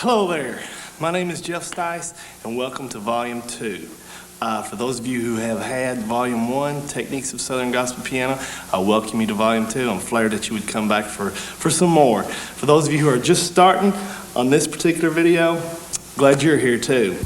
Hello there, my name is Jeff Stice and welcome to Volume 2. For those of you who have had Volume 1, Techniques of Southern Gospel Piano, I welcome you to Volume 2. I'm flattered that you would come back for some more. For those of you who are just starting on this particular video, glad you're here too.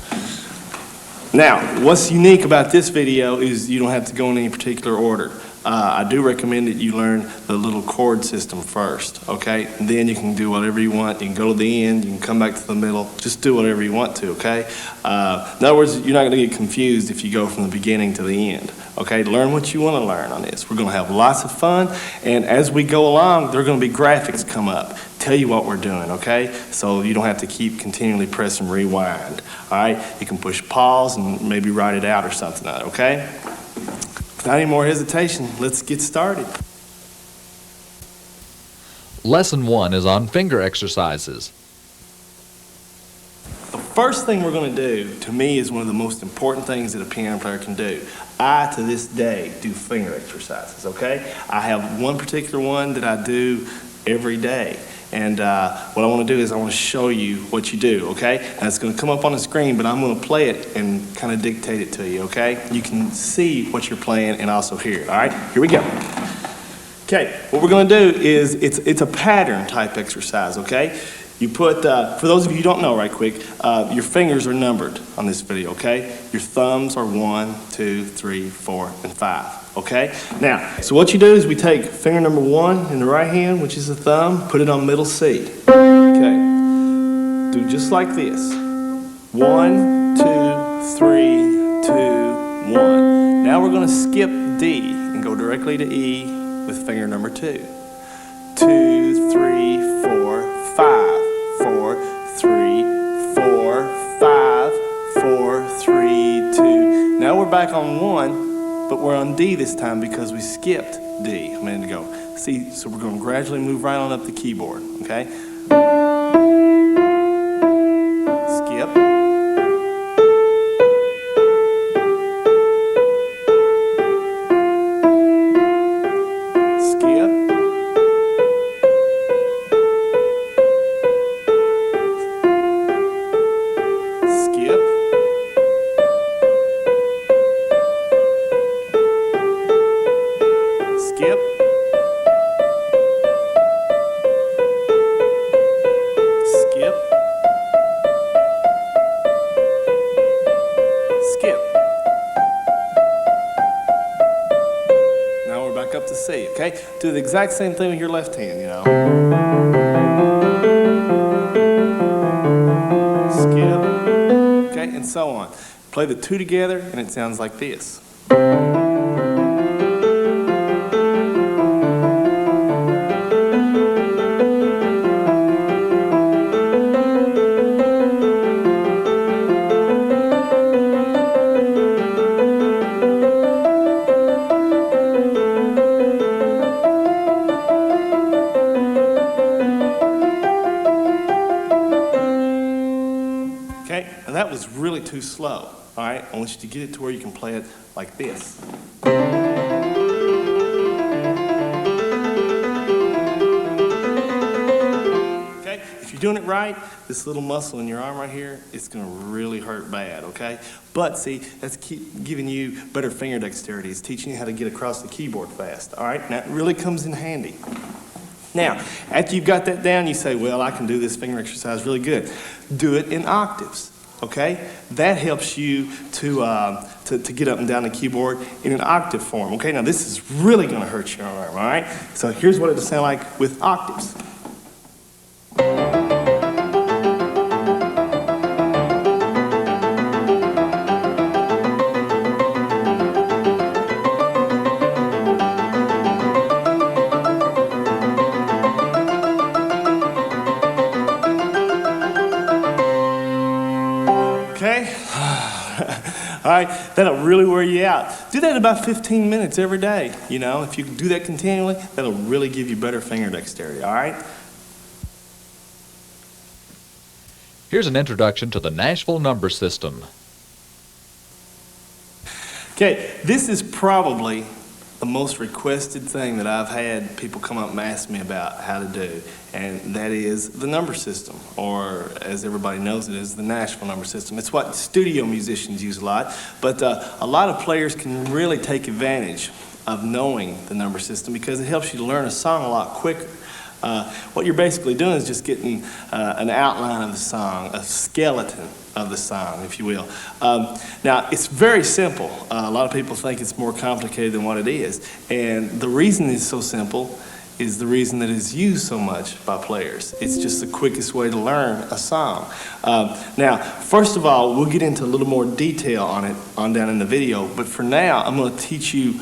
Now, what's unique about this video is you don't have to go in any particular order. I do recommend that you learn the little chord system first, okay? And then you can do whatever you want. You can go to the end, you can come back to the middle. Just do whatever you want to, okay? In other words, you're not going to get confused if you go from the beginning to the end, okay? Learn what you want to learn on this. We're going to have lots of fun, and as we go along, there are going to be graphics come up. Tell you what we're doing, okay? So you don't have to keep continually pressing rewind, all right? You can push pause and maybe write it out or something, okay? Without any more hesitation, let's get started. Lesson 1 is on finger exercises. The first thing we're going to do, to me, is one of the most important things that a piano player can do. I, to this day, do finger exercises, okay? I have one particular one that I do every day. And what I want to do is I want to show you what you do, okay? And it's going to come up on the screen, but I'm going to play it and kind of dictate it to you, okay? You can see what you're playing and also hear it, all right? Here we go. Okay, what we're going to do is it's a pattern type exercise, okay? You put, for those of you who don't know right quick, your fingers are numbered on this video, okay? Your thumbs are 1, 2, 3, 4, and 5, okay? Now, so what you do is we take finger number 1 in the right hand, which is the thumb, put it on middle C, okay? Do just like this. 1, 2, 3, 2, 1. Now we're going to skip D and go directly to E with finger number 2. 2, 3, 4, 5. 4, 3, 4, 5, 4, 3, 2. Now we're back on 1, but we're on D this time because we skipped D a minute ago. See, so we're going to gradually move right on up the keyboard, okay? Skip. Skip. Skip. Skip. Skip. Now we're back up to C, okay? Do the exact same thing with your left hand, you know. Skip. Okay, and so on. Play the two together and it sounds like this. Okay, and that was really too slow. All right, I want you to get it to where you can play it like this. Okay, if you're doing it right, this little muscle in your arm right here, it's going to really hurt bad, okay? But see, that's giving you better finger dexterity. It's teaching you how to get across the keyboard fast, all right? Now, it really comes in handy. Now, after you've got that down, you say, well, I can do this finger exercise really good. Do it in octaves, okay? That helps you to get up and down the keyboard in an octave form, okay? Now, this is really going to hurt your arm, all right? So here's what it'll sound like with octaves. Okay? All right, that'll really wear you out. Do that in about 15 minutes every day, you know. If you do that continually, that'll really give you better finger dexterity, all right? Here's an introduction to the Nashville number system. Okay, this is probably the the most requested thing that I've had people come up and ask me about how to do, and that is the number system, or as everybody knows it is, the Nashville number system. It's what studio musicians use a lot, but a lot of players can really take advantage of knowing the number system because it helps you to learn a song a lot quicker. What you're basically doing is just getting an outline of the song, a skeleton of the song, if you will. Now, it's very simple. A lot of people think it's more complicated than what it is. And the reason it's so simple is the reason that it's used so much by players. It's just the quickest way to learn a song. Now, first of all, we'll get into a little more detail on it down in the video, but for now, I'm going to teach you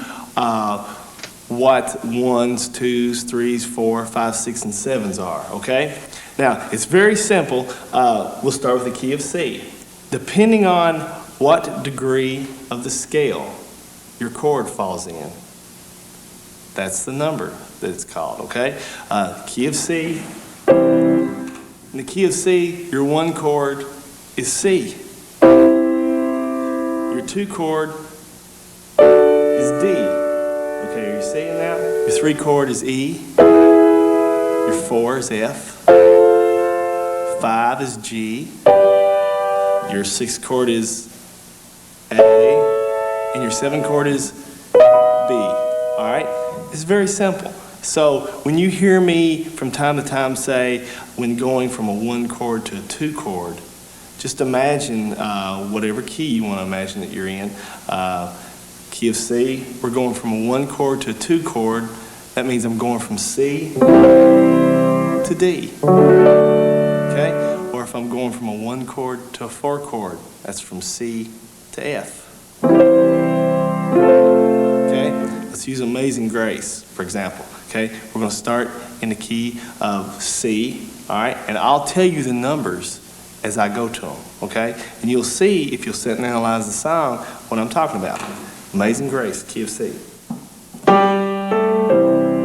what ones, twos, threes, four, five, six, and sevens are, okay? Now, it's very simple. We'll start with the key of C. Depending on what degree of the scale your chord falls in, that's the number that it's called, okay? Key of C. In the key of C, your one chord is C. Your two chord is D. Okay, are you seeing now? Your three chord is E. Your four is F. Five is G. Your six chord is A. And your seven chord is B. All right? It's very simple. So when you hear me from time to time say, when going from a one chord to a two chord, just imagine whatever key you want to imagine that you're in. Key of C, we're going from a one chord to a two chord. That means I'm going from C to D. Okay? Or if I'm going from a one chord to a four chord, that's from C to F. Okay? Let's use Amazing Grace, for example. Okay? We're going to start in the key of C, all right? And I'll tell you the numbers as I go to them, okay? And you'll see, if you'll sit and analyze the song, what I'm talking about. Amazing Grace, key of C.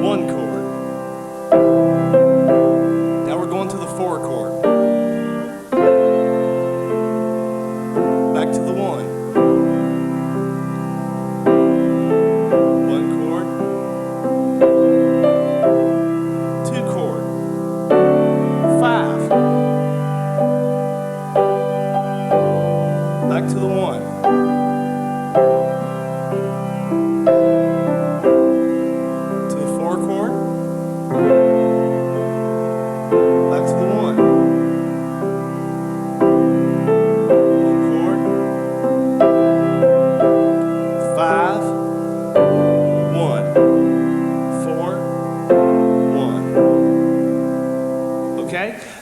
One chord. Now we're going to the four chord. Back to the one. One chord. Two chord. Five. Back to the one.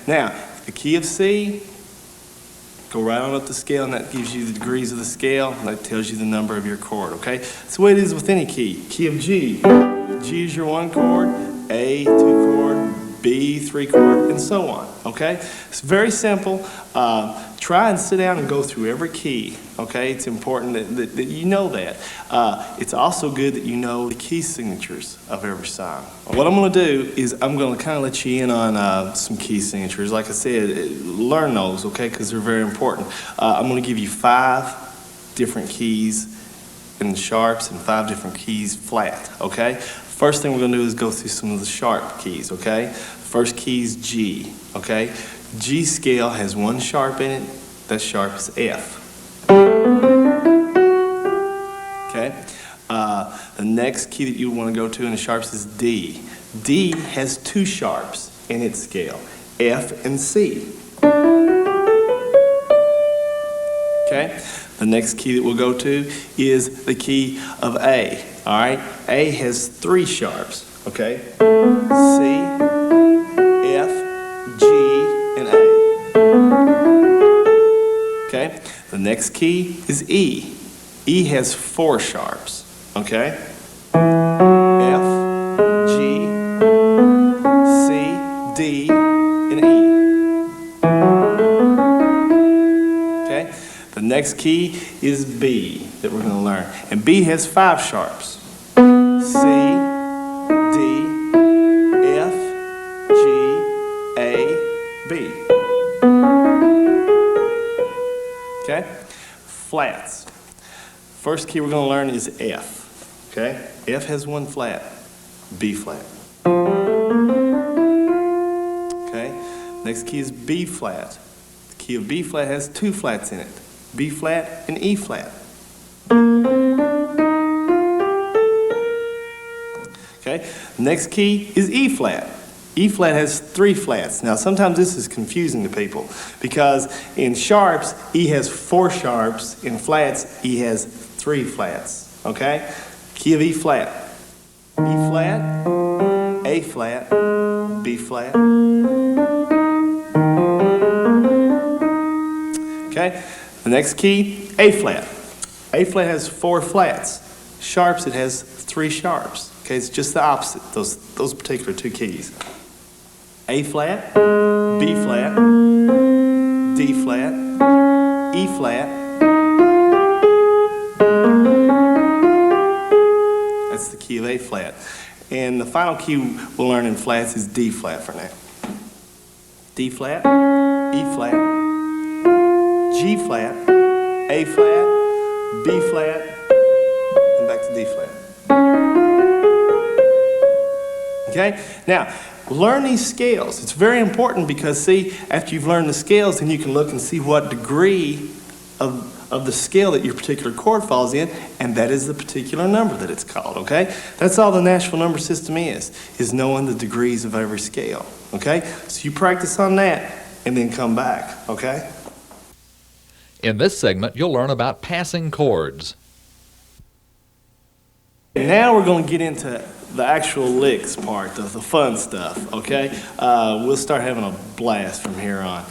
Now, the key of C, go right on up the scale, and that gives you the degrees of the scale, and that tells you the number of your chord, okay? That's the way it is with any key. Key of G. G is your one chord, A, two chord, B, three chord, and so on, okay? It's very simple. Try and sit down and go through every key, okay? It's important that you know that. It's also good that you know the key signatures of every song. What I'm going to do is I'm going to kind of let you in on some key signatures. Like I said, learn those, okay, because they're very important. I'm going to give you 5 different keys in the sharps and 5 different keys flat, okay? First thing we're going to do is go through some of the sharp keys, okay? First key is G, okay? G scale has 1 sharp in it. That sharp is F. Okay? The next key that you want to go to in the sharps is D. D has 2 sharps in its scale, F and C. Okay? The next key that we'll go to is the key of A. All right? A has 3 sharps. Okay? C, F, G, and A. Okay? The next key is E. E has 4 sharps. Okay? F, G, C, D, and E. Okay? The next key is B that we're going to learn. And B has 5 sharps. C, D, F, G, A, B. Okay? Flats. First key we're going to learn is F. Okay? F has one flat, B flat. Okay? Next key is B flat. The key of B flat has two flats in it, B flat and E flat. Okay? Next key is E flat. E flat has three flats. Now, sometimes this is confusing to people because in sharps, E has four sharps. In flats, E has three flats. Okay? Key of E flat. E flat, A flat, B flat. Okay? The next key, A flat. A flat has four flats. Sharps, it has three sharps. Okay, it's just the opposite, those particular two keys. A flat, B flat, D flat, E flat. That's the key of A flat. And the final key we'll learn in flats is D flat for now. D flat, E flat, G flat, A flat, B flat, and back to D flat. Okay? Now, learn these scales. It's very important because, see, after you've learned the scales, then you can look and see what degree of the scale that your particular chord falls in, and that is the particular number that it's called, okay? That's all the Nashville number system is knowing the degrees of every scale, okay? So you practice on that and then come back, okay? In this segment, you'll learn about passing chords. Now we're going to get into the actual licks part, the fun stuff, okay? We'll start having a blast from here on.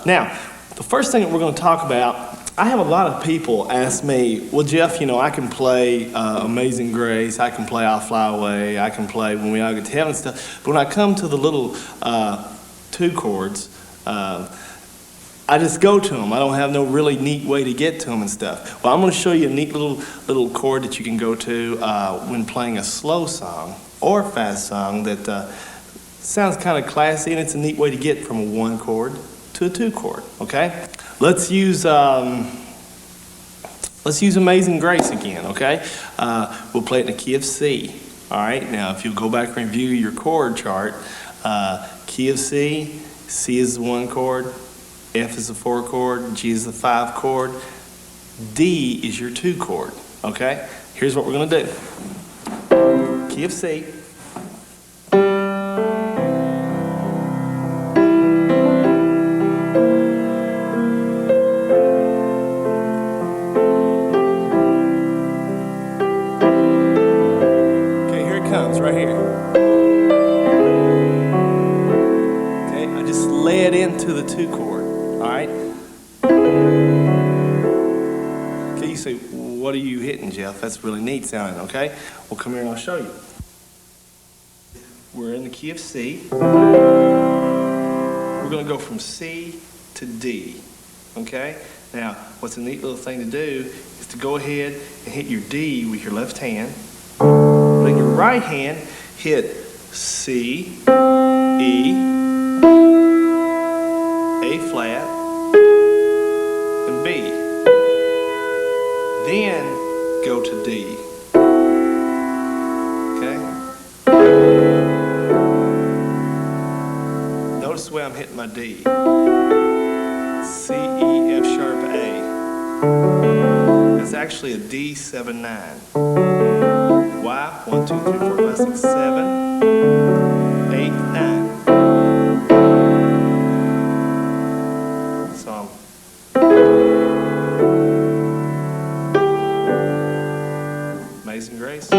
Now, the first thing that we're going to talk about, I have a lot of people ask me, well, Jeff, you know, I can play Amazing Grace, I can play I'll Fly Away, I can play When We All Get to Heaven and stuff, but when I come to the little two chords, I just go to them. I don't have no really neat way to get to them and stuff. Well, I'm going to show you a neat little chord that you can go to when playing a slow song or a fast song that sounds kind of classy, and it's a neat way to get from a one chord to a two chord. Okay, let's use Amazing Grace again. Okay, we'll play it in the key of C. All right. Now, if you go back and review your chord chart, key of C, C is the one chord. F is the four chord, G is the five chord, D is your two chord, okay? Here's what we're gonna do. Key of C. Okay, here it comes, right here. Okay, I just lay it into the two chord. All right. Okay, you say, what are you hitting, Jeff? That's really neat sounding, okay? Well, come here and I'll show you. We're in the key of C. We're going to go from C to D, okay? Now, what's a neat little thing to do is to go ahead and hit your D with your left hand. Then your right hand, hit C, E, A flat, and B. Then go to D. Okay? Notice the way I'm hitting my D. C, E, F sharp, A. That's actually a D7-9. Why? 1, 2, 3, 4, 5, 6, 7, 8, 9. Amazing Grace. So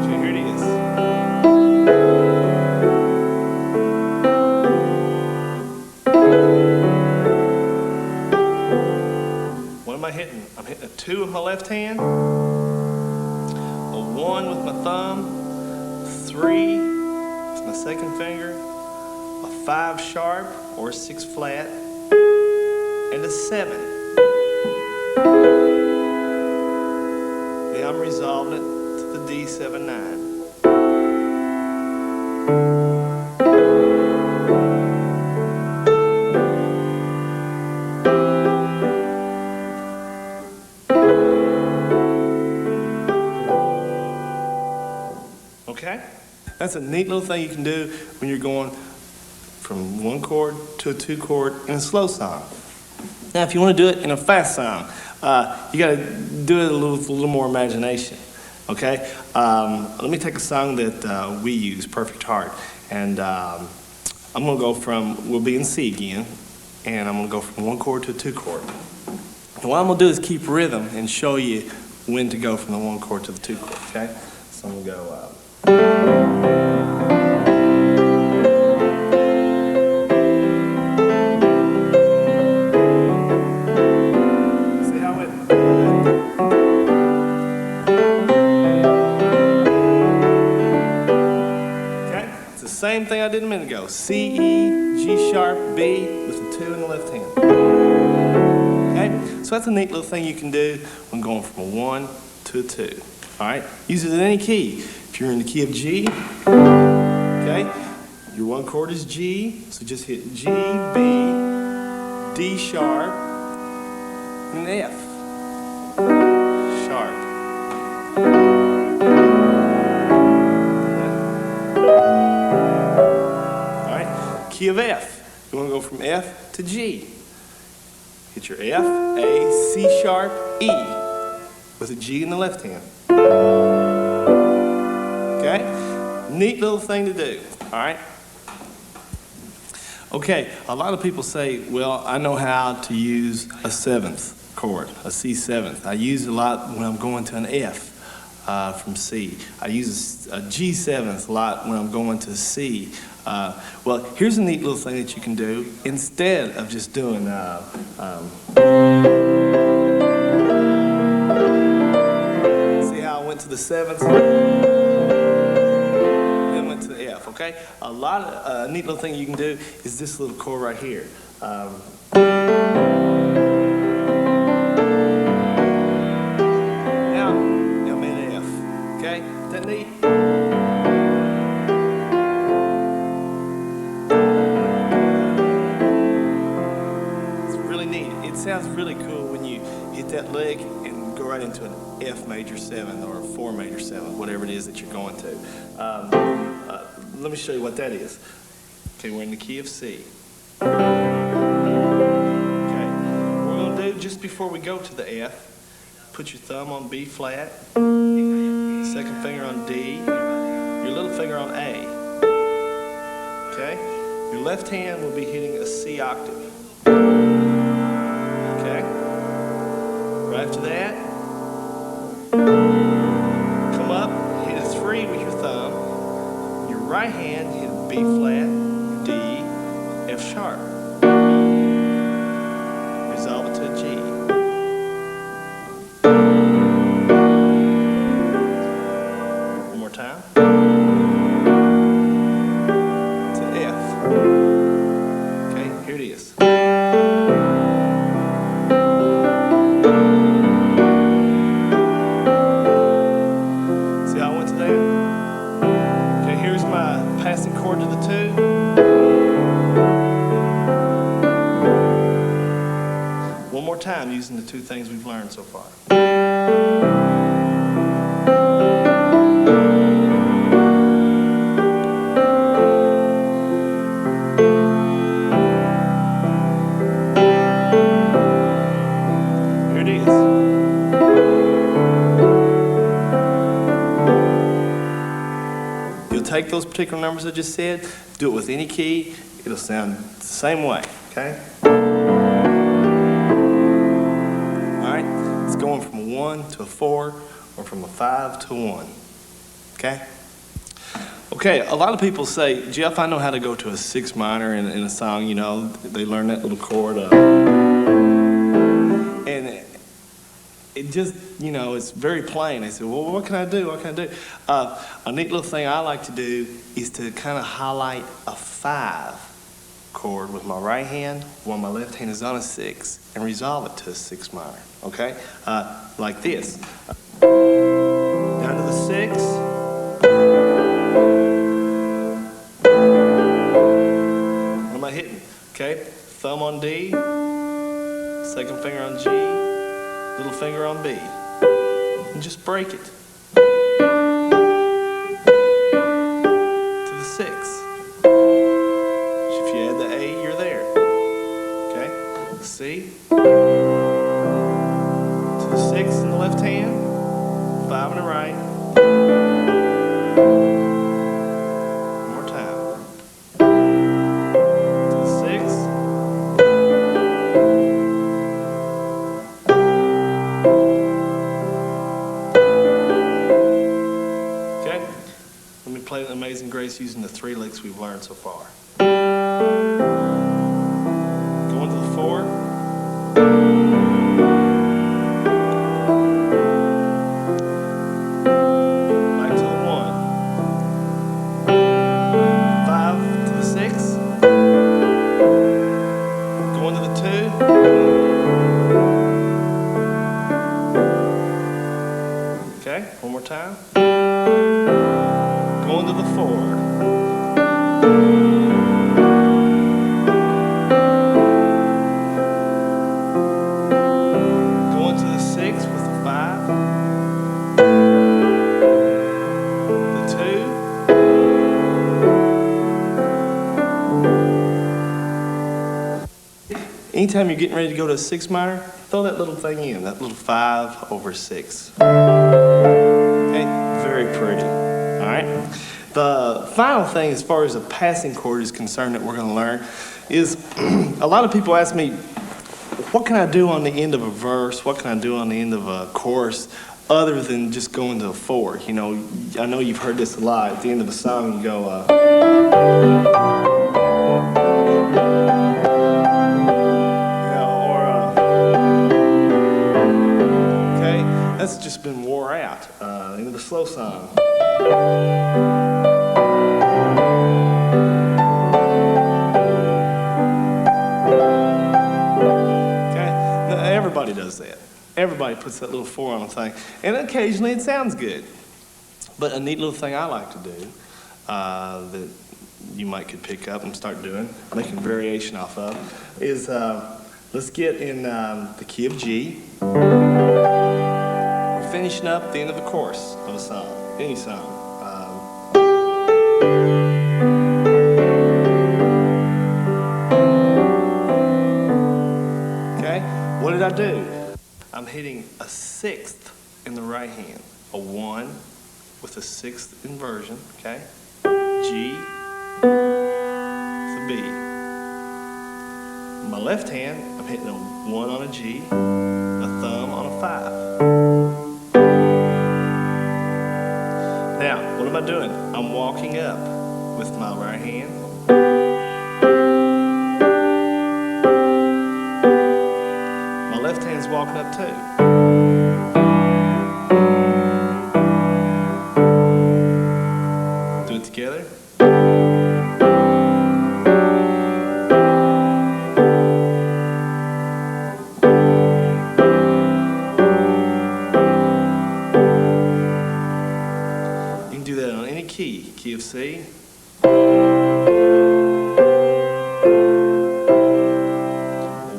here it is. What am I hitting? I'm hitting a 2 with my left hand, a 1 with my thumb, 3 with my second finger, a 5 sharp or a 6 flat, and a 7. Then I'm resolving it to the D7-9. Okay? That's a neat little thing you can do when you're going from one chord to a two chord in a slow song. Now, if you want to do it in a fast song, you got to do it with a little more imagination. Okay? Let me take a song that we use, Perfect Heart, and I'm going to go from, we'll be in C again, and I'm going to go from one chord to a two chord. And what I'm going to do is keep rhythm and show you when to go from the one chord to the two chord, okay? So I'm going to go, see how it went? Okay? It's the same thing I did a minute ago. C, E, G sharp, B with the 2 in the left hand. Okay? So that's a neat little thing you can do when going from a 1 to a 2. All right? Use it in any key. If you're in the key of G, okay, your one chord is G, so just hit G, B, D sharp, and F sharp. All right? Key of F. You want to go from F to G. Hit your F, A, C sharp, E, with a G in the left hand. Okay? Neat little thing to do, all right? Okay, a lot of people say, well, I know how to use a 7th chord, a C7th. I use it a lot when I'm going to an F from C. I use a G7th a lot when I'm going to C. Well, here's a neat little thing that you can do instead of just doing see how I went to the 7th, then went to the F, okay? A lot of neat little thing you can do is this little chord right here. Now I'm in F, okay? Isn't that neat? It sounds really cool when you hit that lick and go right into an F major 7 or a 4 major 7, whatever it is that you're going to. Let me show you what that is. Okay, we're in the key of C. Okay, what we're going to do just before we go to the F, put your thumb on B flat, second finger on D, your little finger on A. Okay, your left hand will be hitting a C octave. After that, come up, hit a 3 with your thumb. Your right hand hit B flat, D, F sharp. Resolve it to a G. One more time. To F. Okay, here it is. Passing chord to the 2. One more time using the two things we've learned so far. Here it is. Take those particular numbers I just said, do it with any key, it'll sound the same way, okay? All right, it's going from a 1 to a 4 or from a 5 to a 1, okay? Okay, a lot of people say, Jeff, I know how to go to a 6 minor in a song, you know, they learn that little chord and it just, you know, it's very plain. They say, well, what can I do? What can I do? A neat little thing I like to do is to kind of highlight a 5 chord with my right hand while my left hand is on a 6 and resolve it to a 6 minor, okay? Like this. Down to the 6. What am I hitting? Okay, thumb on D, second finger on G, little finger on B, and just break it. 6 in the left hand, 5 in the right. One more time. To the 6. Okay, let me play Amazing Grace using the 3 licks we've learned so far. Going to the 4. Back to the 1. 5 to the 6. Going to the 2. Okay, one more time. Going to the 4. Going to the 6 with the 5. The 2. Anytime you're getting ready to go to a 6 minor, throw that little thing in, that little 5 over 6. Okay, very pretty. All right. The final thing, as far as a passing chord is concerned, that we're going to learn is a lot of people ask me, what can I do on the end of a verse? What can I do on the end of a chorus other than just going to a 4? You know, I know you've heard this a lot. At the end of a song, you go, that's just been wore out into the slow song. Okay, now, everybody does that. Everybody puts that little 4 on a thing, and occasionally it sounds good. But a neat little thing I like to do that you might could pick up and start doing, making variation off of, is let's get in the key of G. Finishing up the end of the chorus of a song, any song. Okay, what did I do? I'm hitting a 6th in the right hand, a 1 with a 6th inversion, okay? G, the B. My left hand, I'm hitting a 1 on a G, a thumb on a 5. Now, what am I doing? I'm walking up with my right hand. My left hand's walking up too. Do it together. Key of C. A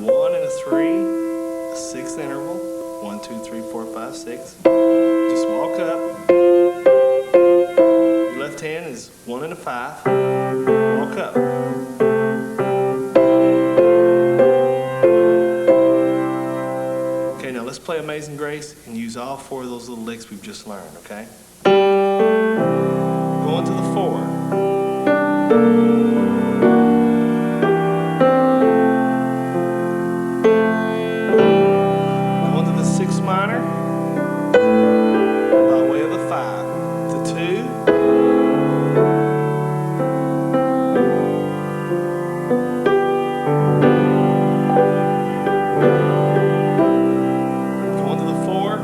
1 and a 3, a 6th interval. 1, 2, 3, 4, 5, 6. Just walk up. Your left hand is 1 and a 5. Walk up. Okay, now let's play Amazing Grace and use all 4 of those little licks we've just learned, okay? Going to the 4. Going to the 6 minor by way of the 5. The 2. Going to the 4.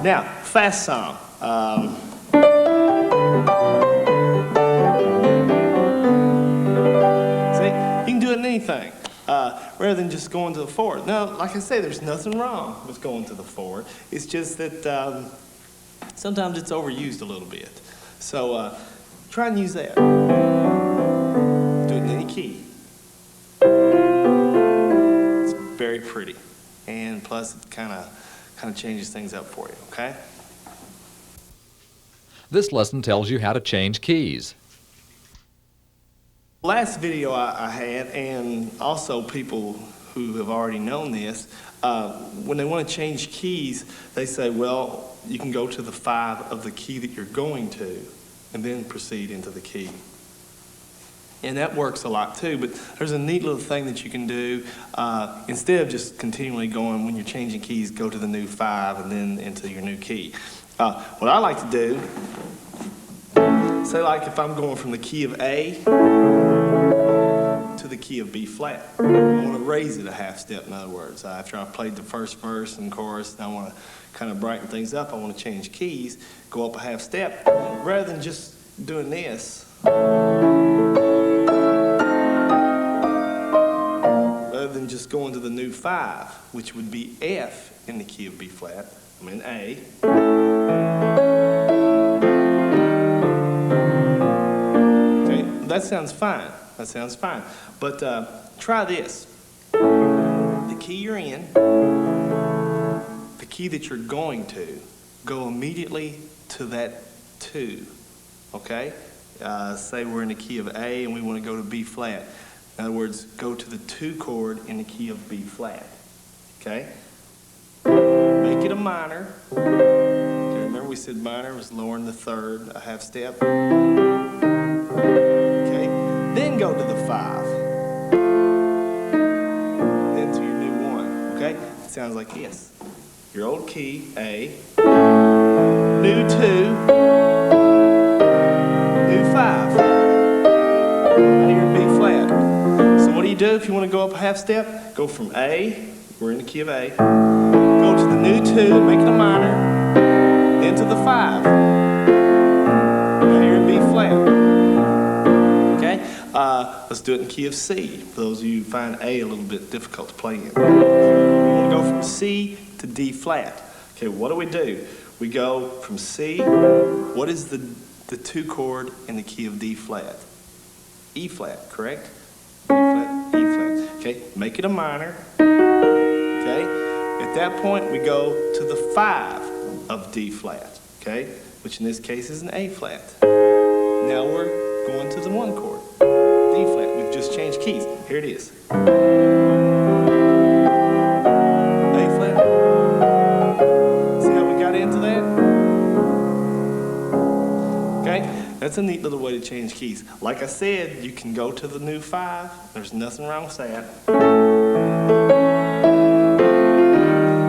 Now, fast song. See, you can do it in anything, rather than just going to the 4. Now, like I say, there's nothing wrong with going to the 4. It's just that sometimes it's overused a little bit. So Try and use that. Do it in any key. It's very pretty. And plus it kind of changes things up for you, okay? This lesson tells you how to change keys. Last video I had, and also people who have already known this, when they want to change keys, they say, well, you can go to the 5 of the key that you're going to, and then proceed into the key. And that works a lot too, but there's a neat little thing that you can do. Instead of just continually going, when you're changing keys, go to the new 5 and then into your new key. What I like to do, say like if I'm going from the key of A to the key of B flat. I want to raise it a half step, in other words. After I've played the first verse and chorus, and I want to kind of brighten things up, I want to change keys, go up a half step, rather than just doing this. Rather than just going to the new 5, which would be F in the key of B flat, I'm in A. Okay, that sounds fine. That sounds fine. But try this. The key you're in, the key that you're going to, go immediately to that 2. Okay? Say we're in the key of A and we want to go to B flat. In other words, go to the 2 chord in the key of B flat. Okay? Make it a minor. Okay, remember we said minor was lowering the 3rd, a half step. Okay? Then go to the 5. Then to your new 1. Okay? It sounds like this. Your old key, A. New 2. New 5. Now you're in B flat. So what do you do if you want to go up a half step? Go from A, we're in the key of A, go to the new 2, make it a minor, then to the 5. Now you're in B flat. Okay? Let's do it in key of C, for those of you who find A a little bit difficult to play in. We want to go from C to D flat. Okay, what do? We go from C, what is the 2 chord in the key of D flat? E flat, correct? E flat, E flat. Okay, make it a minor. Okay, at that point we go to the 5 of D flat. Okay, which in this case is an A flat. Now we're going to the 1 chord, D flat. We've just changed keys. Here it is. A flat. See how we got into that? Okay. That's a neat little way to change keys. Like I said, you can go to the new 5. There's nothing wrong with that.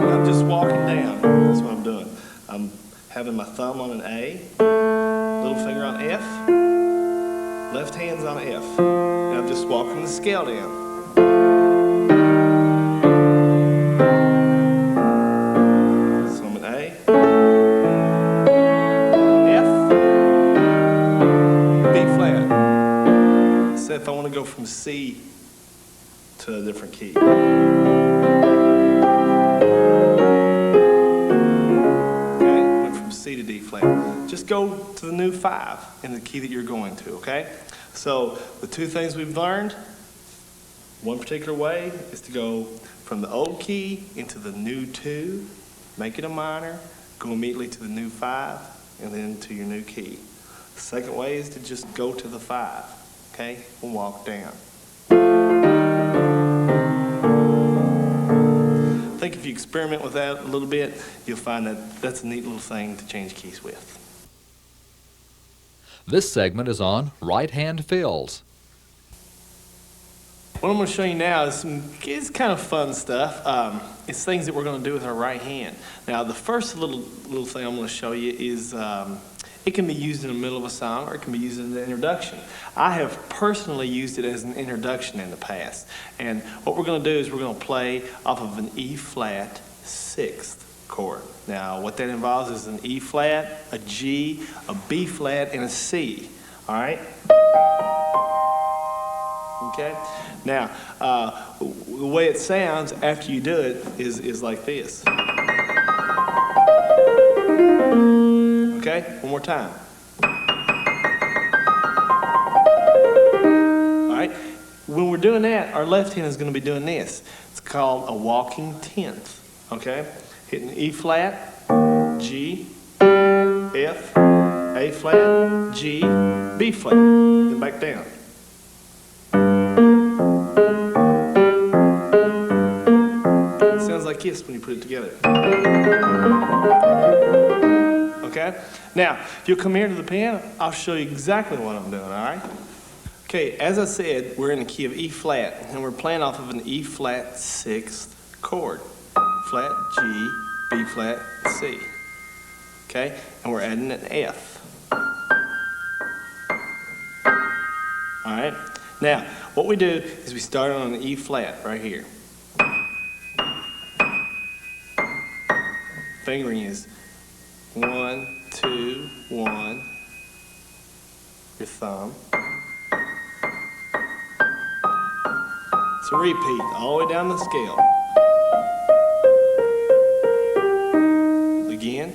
I'm just walking down. That's what I'm doing. I'm having my thumb on an A, little finger on F, left hand's on F. And I'm just walking the scale down. So I'm an A. If I want to go from C to a different key. Okay, went from C to D flat. Just go to the new 5 in the key that you're going to, okay? So the 2 things we've learned, one particular way is to go from the old key into the new 2, make it a minor, go immediately to the new 5, and then to your new key. The second way is to just go to the 5. Okay, we'll walk down. I think if you experiment with that a little bit, you'll find that that's a neat little thing to change keys with. This segment is on right hand fills. What I'm going to show you now is it's kind of fun stuff. It's things that we're going to do with our right hand. Now, the first little thing I'm going to show you is it can be used in the middle of a song, or it can be used in the introduction. I have personally used it as an introduction in the past. And what we're going to do is we're going to play off of an E flat 6th chord. Now, what that involves is an E flat, a G, a B flat, and a C. All right? Okay? Now, the way it sounds after you do it is like this. Okay? One more time. doing that, our left hand is going to be doing this. It's called a walking tenth, okay? Hitting E flat, G, F, A flat, G, B flat, then back down. It sounds like this when you put it together. Okay? Now, if you'll come here to the piano, I'll show you exactly what I'm doing, all right? Okay, as I said, we're in the key of E flat, and we're playing off of an E flat sixth chord. Flat, G, B flat, C. Okay? And we're adding an F. All right? Now, what we do is we start on an E flat right here. Fingering is 1, 2, 1. Your thumb. So repeat all the way down the scale. Again.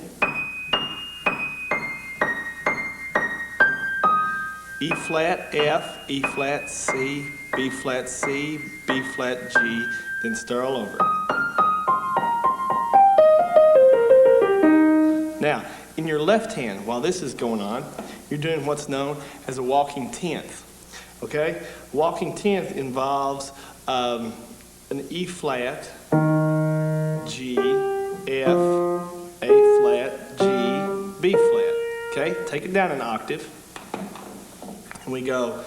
E flat, F, E flat, C, B flat, C, B flat, G, then start all over. Now, in your left hand, while this is going on, you're doing what's known as a walking tenth. Okay? Walking tenth involves an E flat, G, F, A flat, G, B flat. Okay? Take it down an octave. And we go.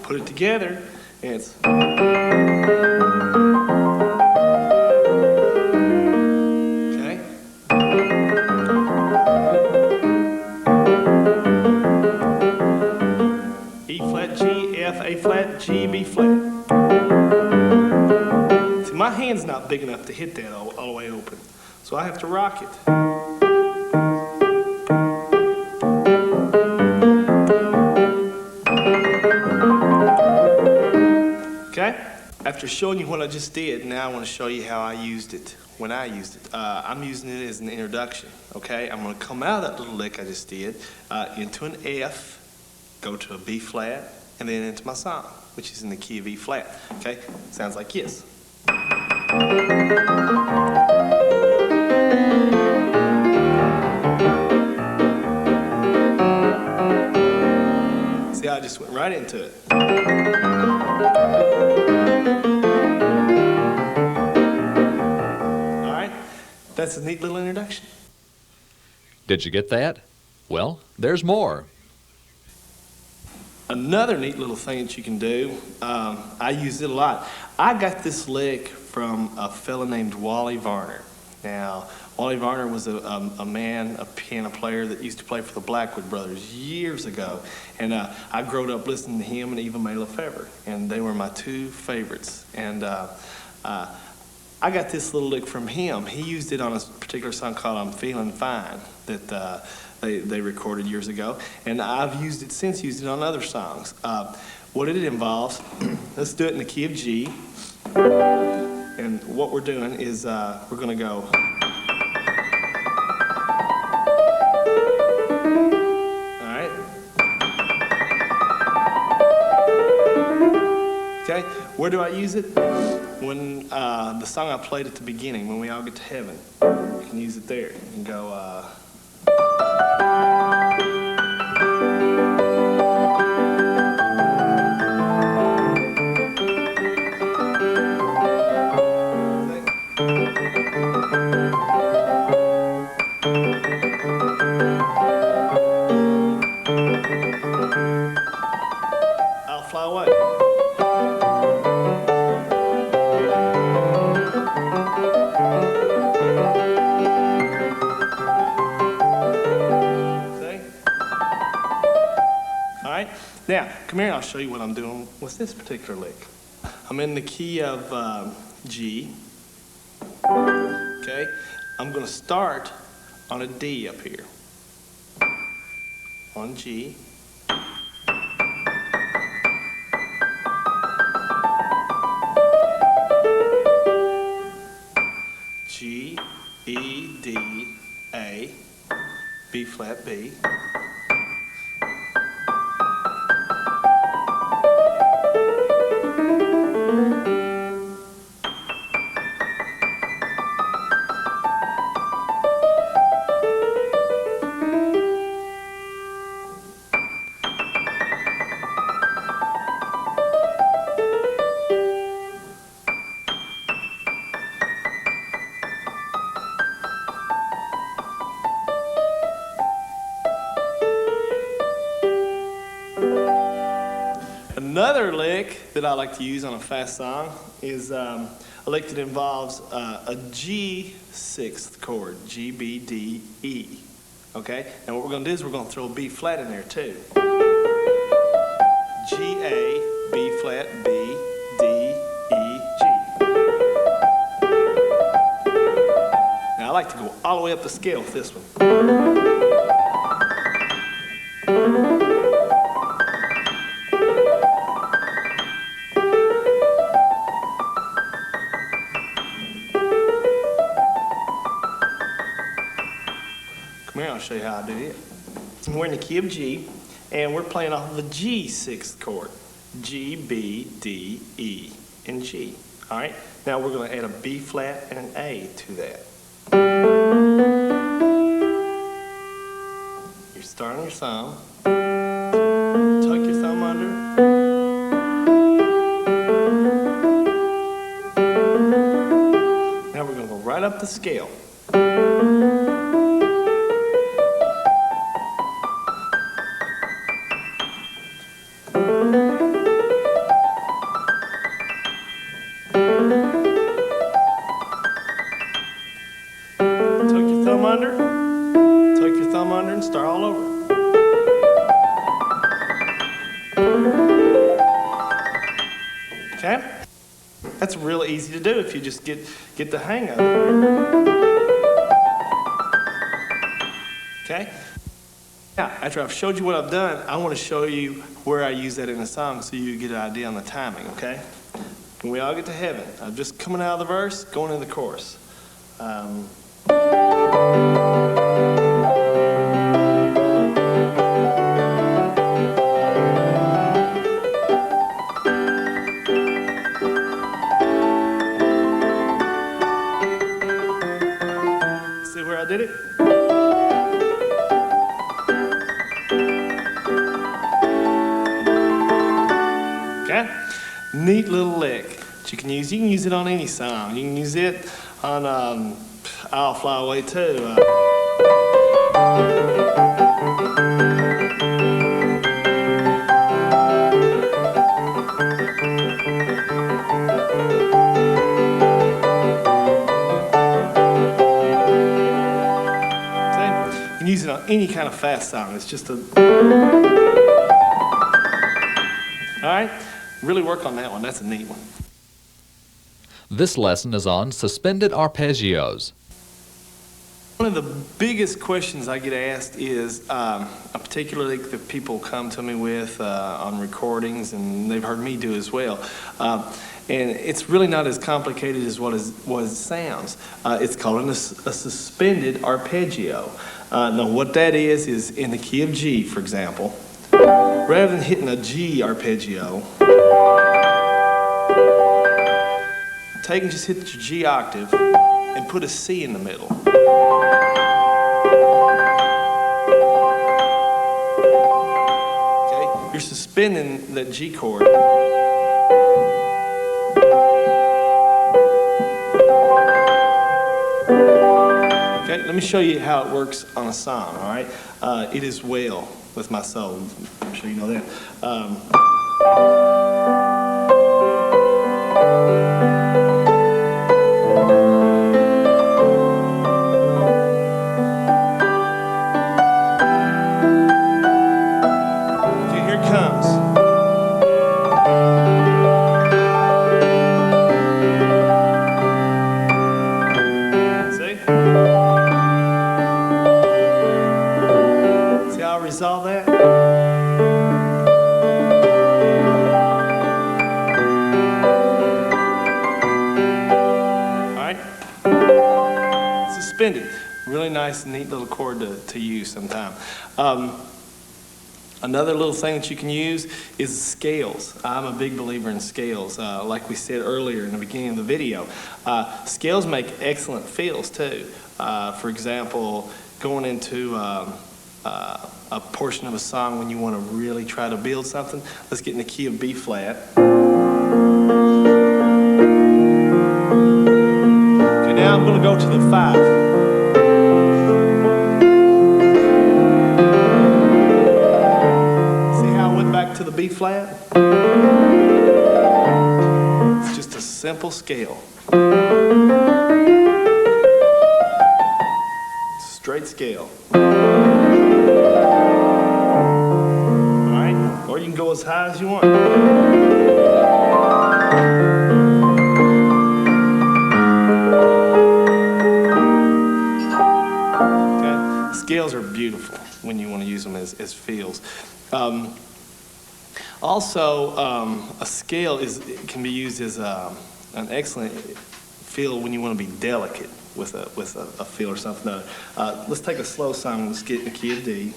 Put it together, and it's. Okay? E flat, G, F, A flat, G, B flat. My hand's not big enough to hit that all the way open, so I have to rock it. Okay? After showing you what I just did, now I want to show you how I used it, when I used it. I'm using it as an introduction, okay? I'm going to come out of that little lick I just did into an F, go to a B flat, and then into my song, which is in the key of E flat, okay? Sounds like this. See how I just went right into it. All right, that's a neat little introduction. Did you get that? Well, there's more. Another neat little thing that you can do, I use it a lot. I got this lick from a fella named Wally Varner. Now, Wally Varner was a man, a piano player that used to play for the Blackwood Brothers years ago. And I grew up listening to him and Eva Mae Lefevre, and they were my two favorites. And I got this little lick from him. He used it on a particular song called I'm Feeling Fine that they recorded years ago. And I've used it since, used it on other songs. What it involves, let's do it in the key of G. And what we're doing is we're going to go. All right. Okay. Where do I use it? When the song I played at the beginning, When We All Get to Heaven, you can use it there. You can go. I'll fly away. Now, come here and I'll show you what I'm doing with this particular lick. I'm in the key of G. Okay? I'm going to start on a D up here. On G. G. lick that I like to use on a fast song is a lick that involves a G sixth chord, G, B, D, E. Okay? Now what we're going to do is we're going to throw a B flat in there too. G, A, B flat, B, D, E, G. Now I like to go all the way up the scale with this one. Come here, I'll show you how I do it. We're in the key of G, and we're playing off of the G sixth chord. G, B, D, E, and G. All right? Now we're going to add a B flat and an A to that. You're starting your thumb. Tuck your thumb under. Now we're going to go right up the scale. Tuck your thumb under and start all over. Okay? That's real easy to do if you just get the hang of it. Okay? Now, after I've showed you what I've done, I want to show you where I use that in a song so you get an idea on the timing, okay? When we all get to heaven, I'm just coming out of the verse, going into the chorus. See where I did it? Okay? Neat little lick that you can use. You can use it on any song. You can use it on I'll Fly Away too. You can use it on any kind of fast song. It's just a... All right? Really work on that one. That's a neat one. This lesson is on suspended arpeggios. One of the biggest questions I get asked is, particularly that people come to me with on recordings, and they've heard me do as well. And it's really not as complicated as what it sounds. It's called a suspended arpeggio. Now what that is in the key of G, for example, rather than hitting a G arpeggio, take and just hit your G octave and put a C in the middle. Okay, you're suspending that G chord. Okay, let me show you how it works on a song, all right? It is Well with My Soul. I'm sure you know that. Resolve that. All right. Suspended. Really nice, neat little chord to use sometime. Another little thing that you can use is scales. I'm a big believer in scales. Like we said earlier in the beginning of the video, scales make excellent fills too. For example, going into a portion of a song when you want to really try to build something, let's get in the key of B flat. Okay, now I'm going to go to the 5. See how I went back to the B flat? simple scale. Straight scale. Alright? Or you can go as high as you want. Okay? Scales are beautiful when you want to use them as feels. Also, a scale can be used as an excellent feel when you want to be delicate with a feel or something. Let's take a slow song. Let's get in the key of D.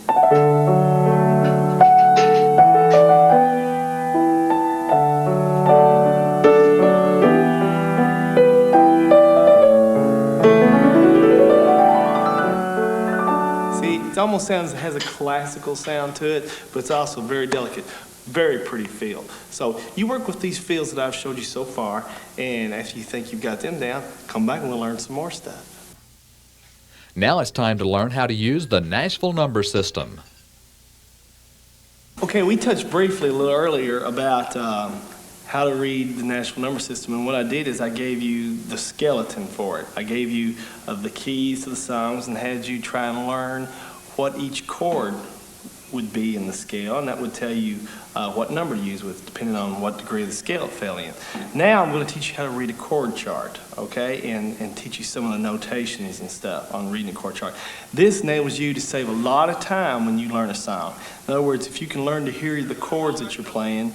See, it almost has a classical sound to it, but it's also very delicate. Very pretty feel. So you work with these feels that I've showed you so far, and if you think you've got them down, come back and we'll learn some more stuff. Now it's time to learn how to use the Nashville number system. Okay, we touched briefly a little earlier about how to read the Nashville number system, and what I did is I gave you the skeleton for it. I gave you the keys to the songs and had you try and learn what each chord would be in the scale, and that would tell you what number to use with, depending on what degree of the scale it fell in. Now I'm going to teach you how to read a chord chart, okay, and teach you some of the notations and stuff on reading a chord chart. This enables you to save a lot of time when you learn a song. In other words, if you can learn to hear the chords that you're playing,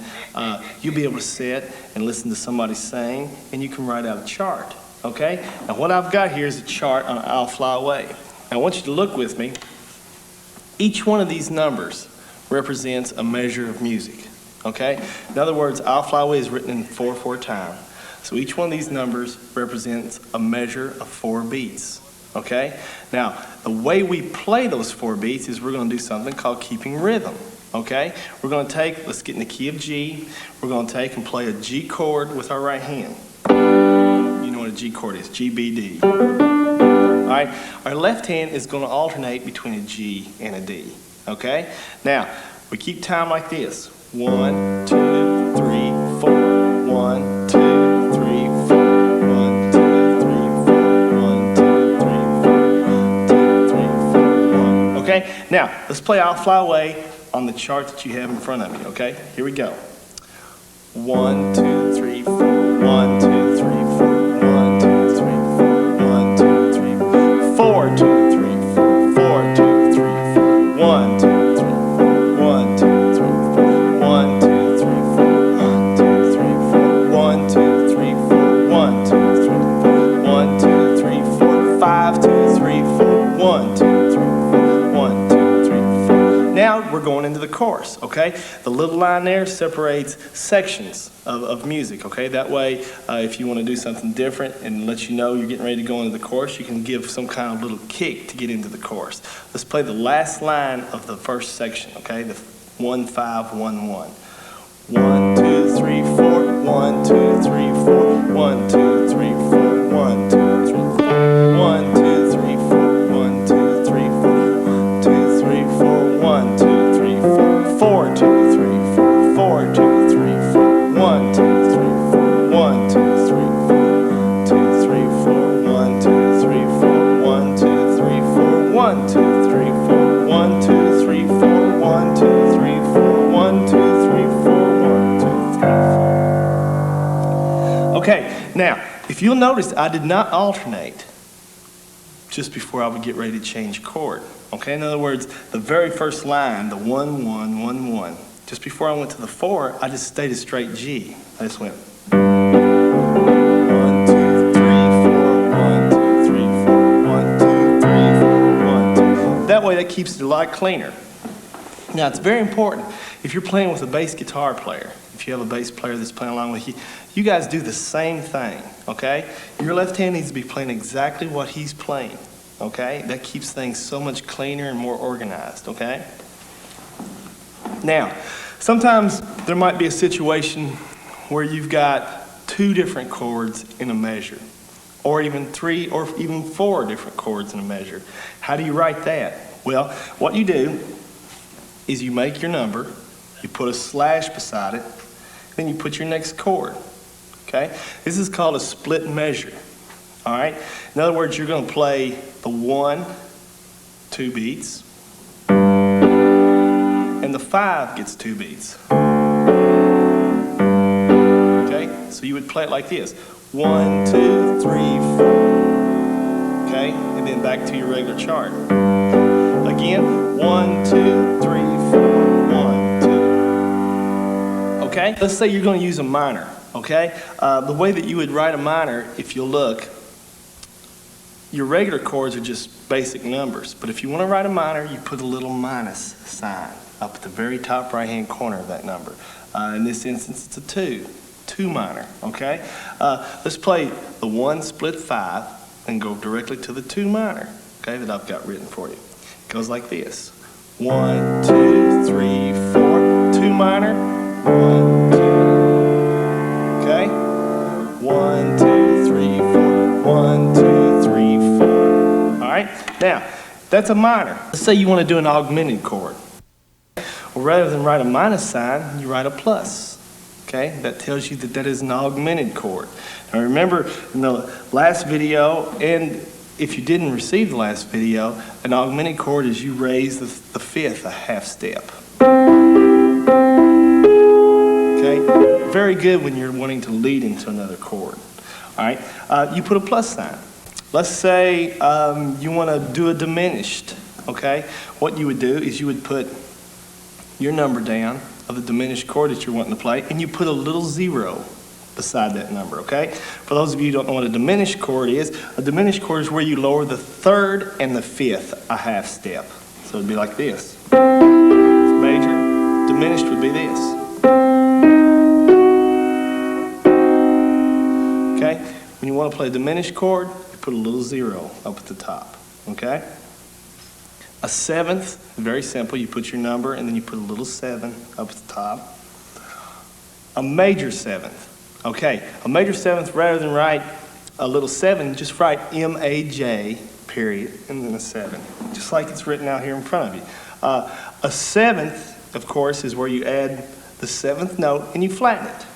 you'll be able to sit and listen to somebody sing, and you can write out a chart, okay? Now what I've got here is a chart on I'll Fly Away. Now I want you to look with me. Each one of these numbers represents a measure of music, okay? In other words, I'll Fly Away is written in 4/4 time. So each one of these numbers represents a measure of 4 beats, okay? Now, the way we play those 4 beats is we're going to do something called keeping rhythm, okay? We're going to let's get in the key of G. We're going to take and play a G chord with our right hand. You know what a G chord is, G, B, D. All right, our left hand is going to alternate between a G and a D, okay? Now, we keep time like this. 1, 2, 3, 4. 1, 2, 3, 4. 1, 2, 3, 4. 1, 2, 3, 4. 1, 2, 3, 4. 1. Okay, now, let's play I'll Fly Away on the chart that you have in front of you, okay? Here we go. 1, 2, 3, 4. 1, 2, 3, 4. 1, 2, 3, 4. 1, 2, 3, 4, 2, 3, 4, 4, 2, 3, 4, 1, 2, 3, 4, 1, 2, 3, 4, 1, 2, 3, 4, 1, 2, 3, 4, 1, 2, 3, 4, 1, 2, 3, 4, 5, 2, 3, 4, 1, 2, 3, 4, 1, 2, 3, 4. Now we're going into the chorus, okay? The little line there separates sections of music, okay? That way, if you want to do something different and let you know you're getting ready to go into the chorus, you can give some kind of little kick to get into the chorus. Let's play the last line of the first section, okay? The 1, 5, 1, 1. 1, 2, 3, 4. 1, 2, 3, 4. 1, 2, 3, 4. 1, 2, 3, 4. 1, 2, 3, 4. 1, 2, 3, 4. 2, 3, 4. 1, 2, 3, 4. 4, 2, 3, 4. 4, 2, 3, 4. 1, 2, 3, 4. 1, 2, 3, 4. 2, 3, 4. 1, 2, 3, 4. 1, 2, 3, 4. 1, 2, 3, 4. 1, 2, 3, 4. 1, 2, 3, 4. 1, 2, 3, 4. 1, 2, 3, 4. Okay, now, if you'll notice, I did not alternate just before I would get ready to change chord. Okay, in other words, the very first line, the 1, 1, 1, 1, just before I went to the 4, I just stayed a straight G. I just went 1, 2, 3, 4, 1, 2, 3, 4, 1, 2, 3, 4, 1, 2. That way, that keeps it a lot cleaner. Now, it's very important if you're playing with a bass guitar player, if you have a bass player that's playing along with you, you guys do the same thing, okay? Your left hand needs to be playing exactly what he's playing, okay? That keeps things so much cleaner and more organized, okay? Now, sometimes there might be a situation where you've got 2 different chords in a measure, or even 3 or even 4 different chords in a measure. How do you write that? Well, what you do is you make your number, you put a slash beside it, then you put your next chord. okay? This is called a split measure, all right? In other words, you're going to play the 1, 2 beats, and the 5 gets 2 beats. Okay? So you would play it like this. 1, 2, 3, 4. Okay? And then back to your regular chart. Again, 1, 2, 3, 4, 1, 2. Okay? Let's say you're going to use a minor. Okay? The way that you would write a minor, if you look, your regular chords are just basic numbers. But if you want to write a minor, you put a little minus sign up at the very top right-hand corner of that number. In this instance, it's a 2. 2 minor, okay? Let's play the 1 split 5 and go directly to the 2 minor, okay, that I've got written for you. It goes like this. 1, 2, 3, 4, 2 minor, 1, 2. Okay? 1, 2, 3, 4, 1, 2, 3, 4. All right? Now, that's a minor. Let's say you want to do an augmented chord. Well, rather than write a minus sign, you write a plus. Okay, that tells you that that is an augmented chord. Now remember, in the last video, and if you didn't receive the last video, an augmented chord is you raise the 5th a half step. Okay, very good when you're wanting to lead into another chord. All right, you put a plus sign. Let's say you want to do a diminished. Okay, what you would do is you would put your number down of the diminished chord that you're wanting to play, and you put a little 0 beside that number, okay? For those of you who don't know what a diminished chord is where you lower the 3rd and the 5th a half step. So it'd be like this. It's major, diminished would be this. Okay? When you want to play a diminished chord, you put a little 0 up at the top, okay? A 7th, very simple. You put your number and then you put a little 7 up at the top. A major 7th. Okay, a major 7th, rather than write a little 7, just write M-A-J, period, and then a 7. Just like it's written out here in front of you. A 7th, of course, is where you add the 7th note and you flatten it.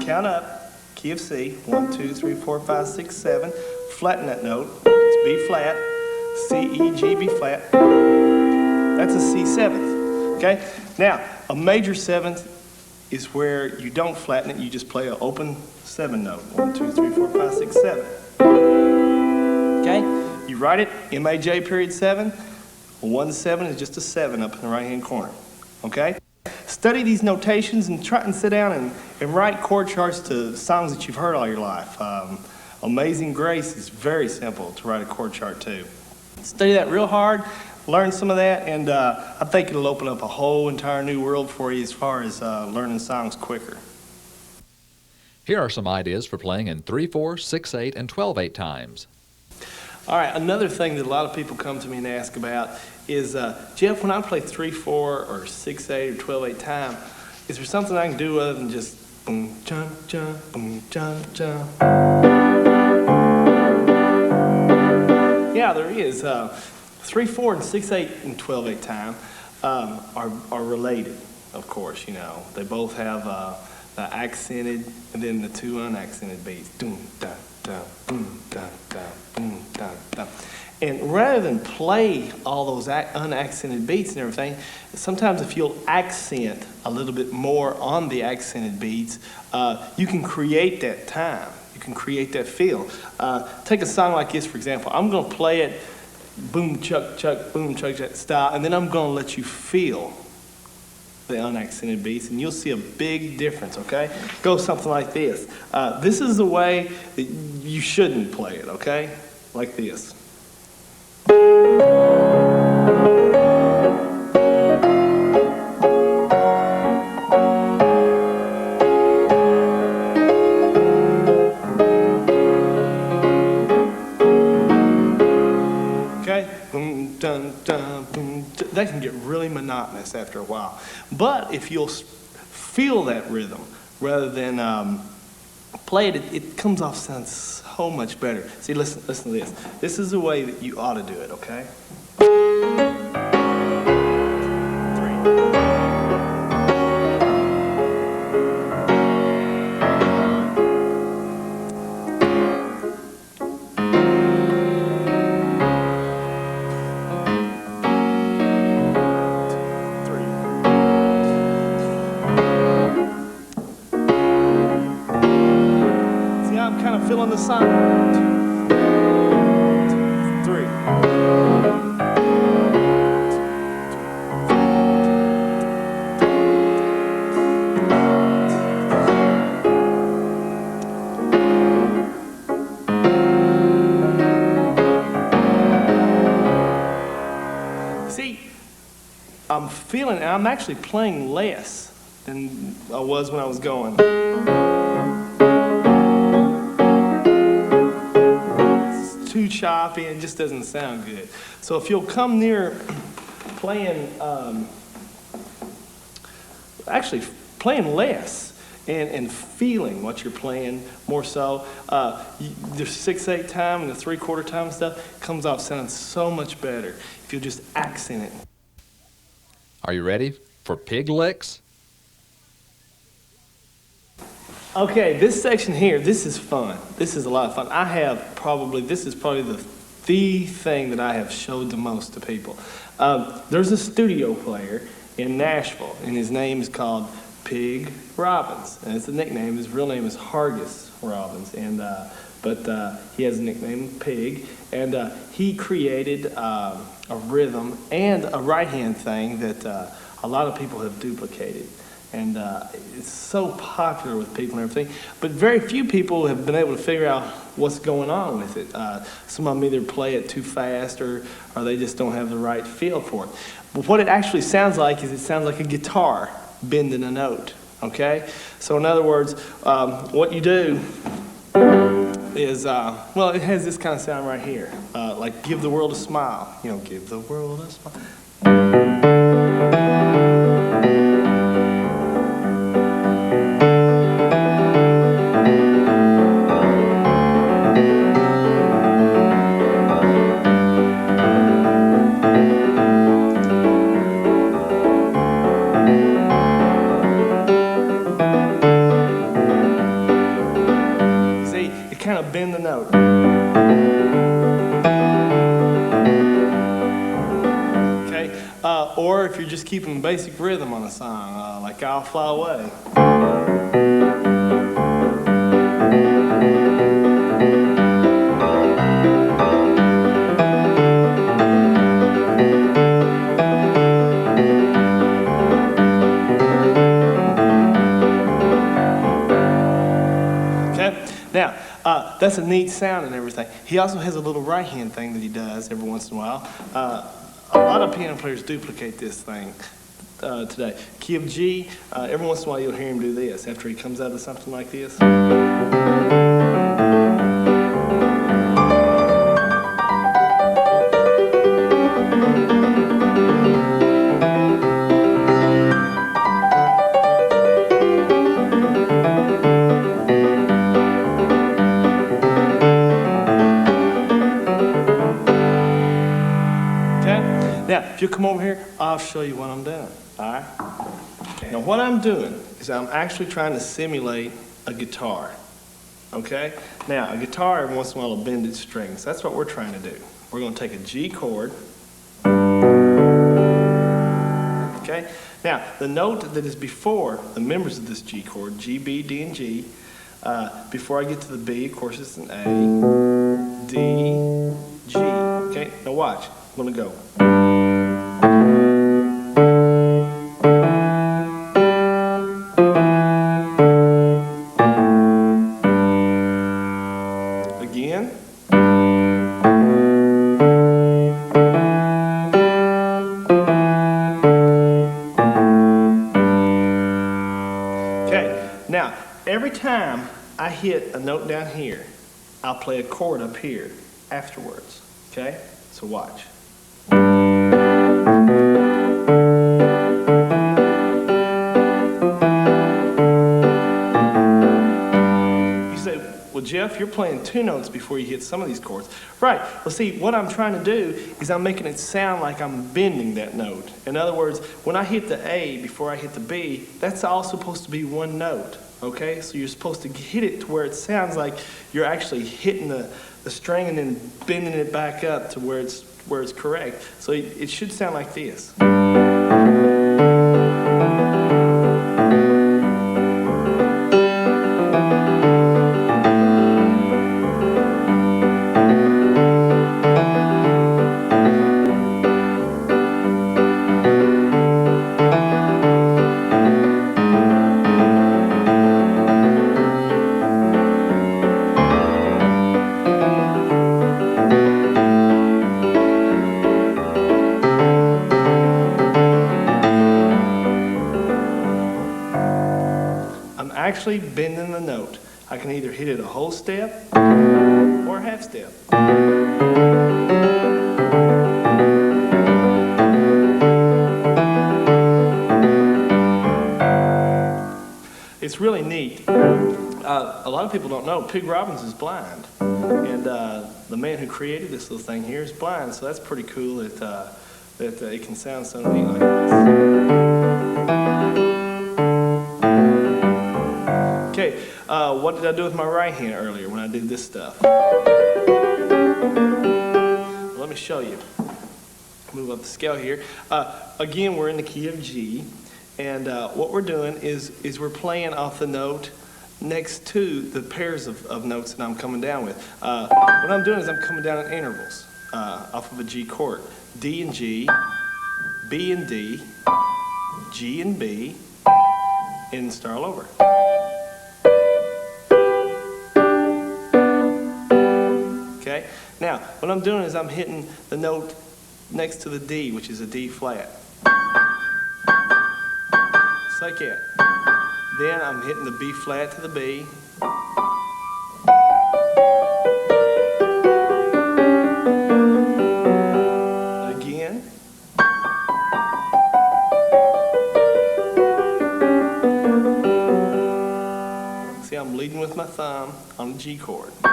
Count up, key of C, 1, 2, 3, 4, 5, 6, 7. Flatten that note. It's B flat, C, E, G, B flat. That's a C 7th. Okay? Now, a major 7th is where you don't flatten it, you just play an open 7 note. 1, 2, 3, 4, 5, 6, 7. Okay? You write it, M-A-J period 7. 1 to 7 is just a 7 up in the right-hand corner. Okay? Study these notations and try and sit down and write chord charts to songs that you've heard all your life. Amazing Grace is very simple to write a chord chart to. Study that real hard, learn some of that, and I think it'll open up a whole entire new world for you as far as learning songs quicker. Here are some ideas for playing in 3/4, 6/8, and 12/8 times. All right, another thing that a lot of people come to me and ask about is, Jeff, when I play 3/4 or 6/8 or 12/8 time, is there something I can do other than just boom, chum, chum, boom, chum, chum? Yeah, there is. 3/4 and 6/8 and 12/8 time are related, of course, you know. They both have the accented and then the 2 unaccented beats. Doom, da, da, boom, da, da, boom, da, da. And rather than play all those unaccented beats and everything, sometimes if you'll accent a little bit more on the accented beats, you can create that time. You can create that feel. Take a song like this, for example. I'm going to play it boom, chuck, chuck, boom, chuck, chuck style, and then I'm going to let you feel the unaccented beats, and you'll see a big difference, okay? Go something like this. This is the way that you shouldn't play it, okay? Like this. That can get really monotonous after a while. But if you'll feel that rhythm rather than play it, it comes off sounding so much better. See, listen to this. This is the way that you ought to do it, okay? 3. feeling the sound. 3. See, I'm feeling, and I'm actually playing less than I was when I was going. It's too choppy and it just doesn't sound good. So if you'll come near playing, actually playing less and feeling what you're playing more so, the 6/8 time and the 3/4 time stuff comes off sounding so much better if you'll just accent it. Are you ready for pig licks? Okay, this section here, this is fun. This is a lot of fun. This is probably the thing that I have showed the most to people. There's a studio player in Nashville, and his name is called Pig Robbins. And it's a nickname. His real name is Hargus Robbins, but he has a nickname, Pig. And he created a rhythm and a right-hand thing that a lot of people have duplicated. And it's so popular with people and everything. But very few people have been able to figure out what's going on with it. Some of them either play it too fast or they just don't have the right feel for it. But what it actually sounds like is it sounds like a guitar bending a note, okay? So in other words, what you do is, well, it has this kind of sound right here. Like give the world a smile. You know, give the world a smile. Kind of bend the note. Okay, or if you're just keeping basic rhythm on a song, like I'll Fly Away. Okay, now, that's a neat sound and everything. He also has a little right hand thing that he does every once in a while. A lot of piano players duplicate this thing today. Key of G, every once in a while you'll hear him do this after he comes out of something like this. Now, if you come over here, I'll show you what I'm doing, all right? Now, what I'm doing is I'm actually trying to simulate a guitar, okay? Now, a guitar, every once in a while, will bend its strings. That's what we're trying to do. We're going to take a G chord, okay? Now, the note that is before the members of this G chord, G, B, D, and G, before I get to the B, of course, it's an A, D, G, okay? Now, watch. I'm going to go. Again. Okay, now every time I hit a note down here, I'll play a chord up here afterwards. Okay, so watch. Well, Jeff, you're playing 2 notes before you hit some of these chords. Right. Well, see, what I'm trying to do is I'm making it sound like I'm bending that note. In other words, when I hit the A before I hit the B, that's all supposed to be one note, okay? So you're supposed to hit it to where it sounds like you're actually hitting the string and then bending it back up to where it's correct. So it should sound like this. I'm actually bending the note. I can either hit it a whole step or a half step. It's really neat. A lot of people don't know Robbins is blind, and the man who created this little thing here is blind. So that's pretty cool that it can sound so neat like this. Okay, what did I do with my right hand earlier when I did this stuff? Let me show you. Move up the scale here. Again, we're in the key of G. And what we're doing is we're playing off the note next to the pairs of notes that I'm coming down with. What I'm doing is I'm coming down in intervals off of a G chord. D and G, B and D, G and B, and start all over. Okay? Now, what I'm doing is I'm hitting the note next to the D, which is a D flat. Like that. Then I'm hitting the B flat to the B. Again. See, I'm leading with my thumb on the G chord. B,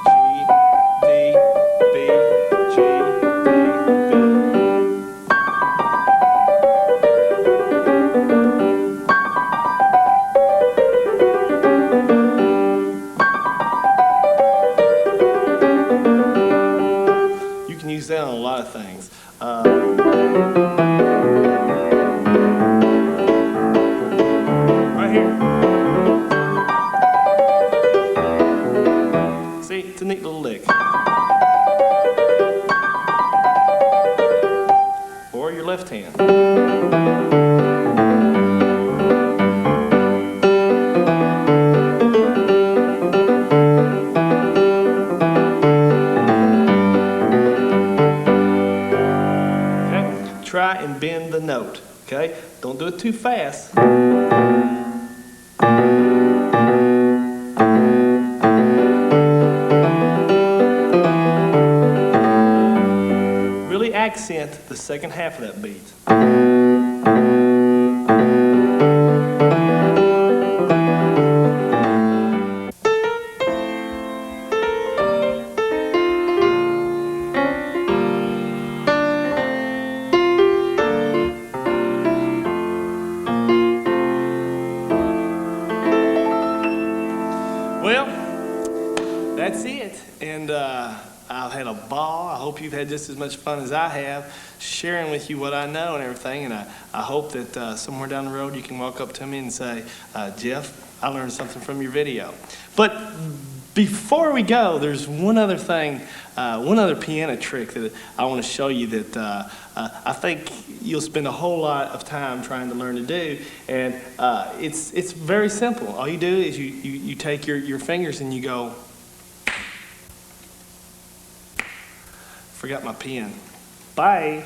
G, D, B, G, D, B. Use that on a lot of things. Right here. See, it's a neat little lick. Or your left hand. Try and bend the note, okay? Don't do it too fast. Really accent the second half of that beat. Well, that's it, and I've had a ball. I hope you've had just as much fun as I have sharing with you what I know and everything, and I hope that somewhere down the road you can walk up to me and say, Jeff, I learned something from your video. But before we go, there's one other thing, one other piano trick that I want to show you that I think you'll spend a whole lot of time trying to learn to do, and it's very simple. All you do is you take your fingers and you go, forgot my pen. Bye.